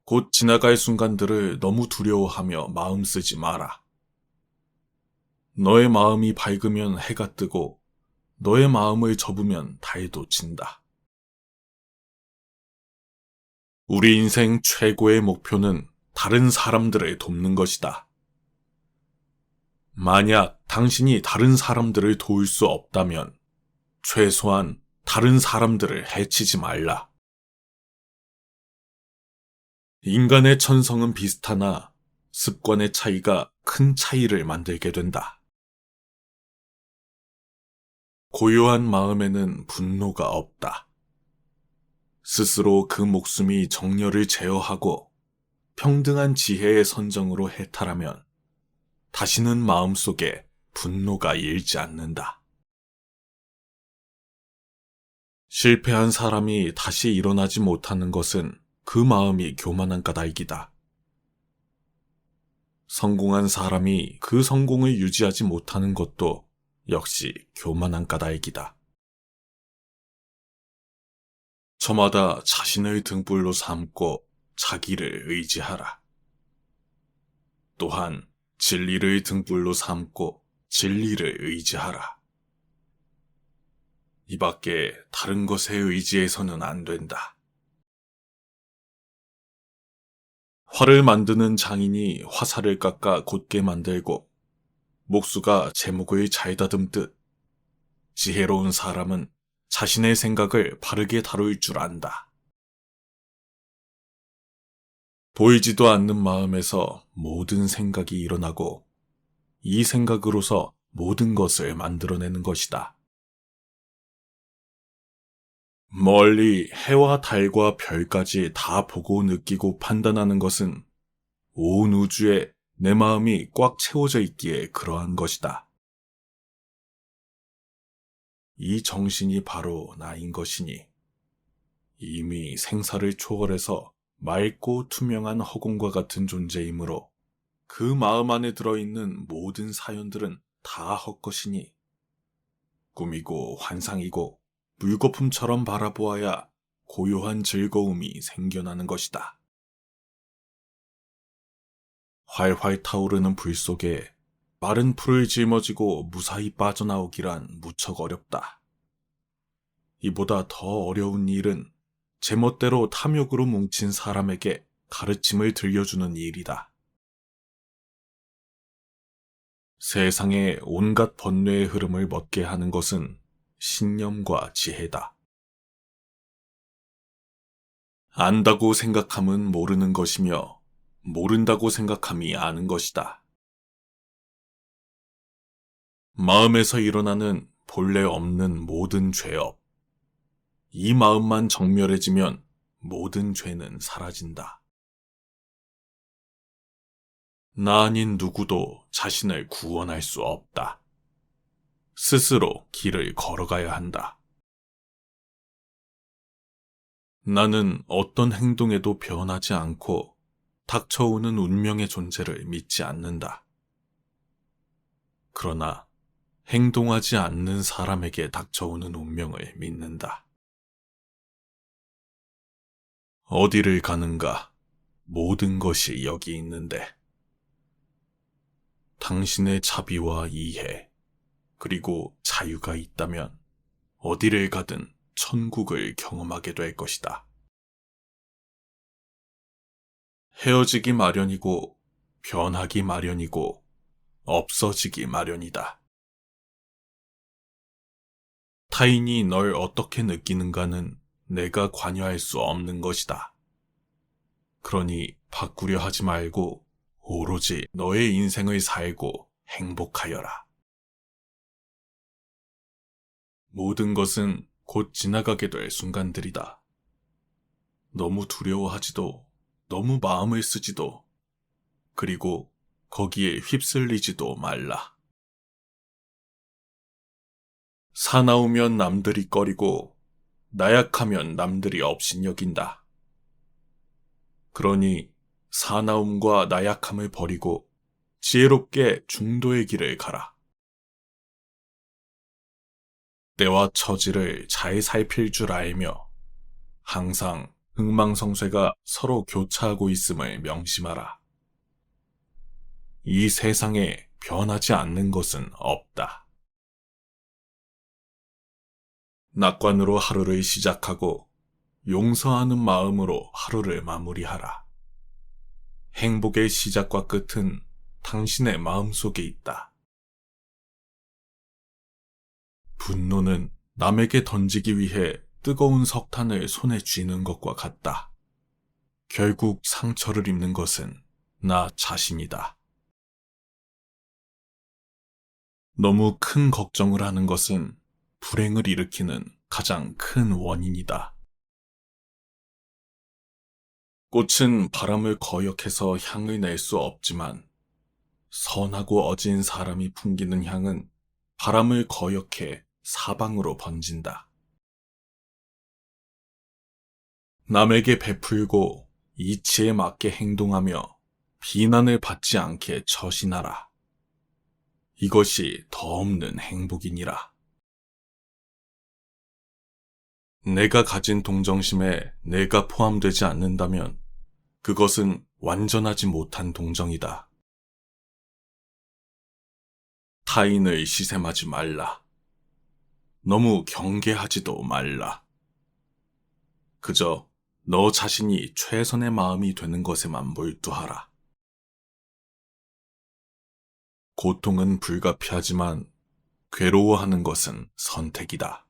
곧 지나갈 순간들을 너무 두려워하며 마음 쓰지 마라. 너의 마음이 밝으면 해가 뜨고 너의 마음을 접으면 달도 진다. 우리 인생 최고의 목표는 다른 사람들을 돕는 것이다. 만약 당신이 다른 사람들을 도울 수 없다면 최소한 다른 사람들을 해치지 말라. 인간의 천성은 비슷하나 습관의 차이가 큰 차이를 만들게 된다. 고요한 마음에는 분노가 없다. 스스로 그 목숨이 정열을 제어하고 평등한 지혜의 선정으로 해탈하면 다시는 마음속에 분노가 일지 않는다. 실패한 사람이 다시 일어나지 못하는 것은 그 마음이 교만한 까닭이다. 성공한 사람이 그 성공을 유지하지 못하는 것도 역시 교만한 까닭이다. 저마다 자신을 등불로 삼고 자기를 의지하라. 또한 진리를 등불로 삼고 진리를 의지하라. 이 밖에 다른 것에 의지해서는 안 된다. 활을 만드는 장인이 화살을 깎아 곧게 만들고 목수가 제목을 잘 다듬듯 지혜로운 사람은 자신의 생각을 바르게 다룰 줄 안다. 보이지도 않는 마음에서 모든 생각이 일어나고 이 생각으로서 모든 것을 만들어내는 것이다. 멀리 해와 달과 별까지 다 보고 느끼고 판단하는 것은 온 우주에 내 마음이 꽉 채워져 있기에 그러한 것이다. 이 정신이 바로 나인 것이니 이미 생사를 초월해서 맑고 투명한 허공과 같은 존재이므로 그 마음 안에 들어있는 모든 사연들은 다 헛것이니 꿈이고 환상이고 물거품처럼 바라보아야 고요한 즐거움이 생겨나는 것이다. 활활 타오르는 불 속에 마른 풀을 짊어지고 무사히 빠져나오기란 무척 어렵다. 이보다 더 어려운 일은 제멋대로 탐욕으로 뭉친 사람에게 가르침을 들려주는 일이다. 세상의 온갖 번뇌의 흐름을 멎게 하는 것은 신념과 지혜다. 안다고 생각함은 모르는 것이며 모른다고 생각함이 아는 것이다. 마음에서 일어나는 본래 없는 모든 죄업. 이 마음만 정멸해지면 모든 죄는 사라진다. 나 아닌 누구도 자신을 구원할 수 없다. 스스로 길을 걸어가야 한다. 나는 어떤 행동에도 변하지 않고 닥쳐오는 운명의 존재를 믿지 않는다. 그러나 행동하지 않는 사람에게 닥쳐오는 운명을 믿는다. 어디를 가는가? 모든 것이 여기 있는데. 당신의 자비와 이해, 그리고 자유가 있다면 어디를 가든 천국을 경험하게 될 것이다. 헤어지기 마련이고 변하기 마련이고 없어지기 마련이다. 타인이 널 어떻게 느끼는가는 내가 관여할 수 없는 것이다. 그러니 바꾸려 하지 말고 오로지 너의 인생을 살고 행복하여라. 모든 것은 곧 지나가게 될 순간들이다. 너무 두려워하지도, 너무 마음을 쓰지도, 그리고 거기에 휩쓸리지도 말라. 사나우면 남들이 꺼리고 나약하면 남들이 업신여긴다. 그러니 사나움과 나약함을 버리고 지혜롭게 중도의 길을 가라. 때와 처지를 잘 살필 줄 알며 항상 흥망성쇠가 서로 교차하고 있음을 명심하라. 이 세상에 변하지 않는 것은 없다. 낙관으로 하루를 시작하고 용서하는 마음으로 하루를 마무리하라. 행복의 시작과 끝은 당신의 마음속에 있다. 분노는 남에게 던지기 위해 뜨거운 석탄을 손에 쥐는 것과 같다. 결국 상처를 입는 것은 나 자신이다. 너무 큰 걱정을 하는 것은 불행을 일으키는 가장 큰 원인이다. 꽃은 바람을 거역해서 향을 낼 수 없지만 선하고 어진 사람이 풍기는 향은 바람을 거역해 사방으로 번진다. 남에게 베풀고 이치에 맞게 행동하며 비난을 받지 않게 처신하라. 이것이 더 없는 행복이니라. 내가 가진 동정심에 내가 포함되지 않는다면 그것은 완전하지 못한 동정이다. 타인을 시샘하지 말라. 너무 경계하지도 말라. 그저 너 자신이 최선의 마음이 되는 것에만 몰두하라. 고통은 불가피하지만 괴로워하는 것은 선택이다.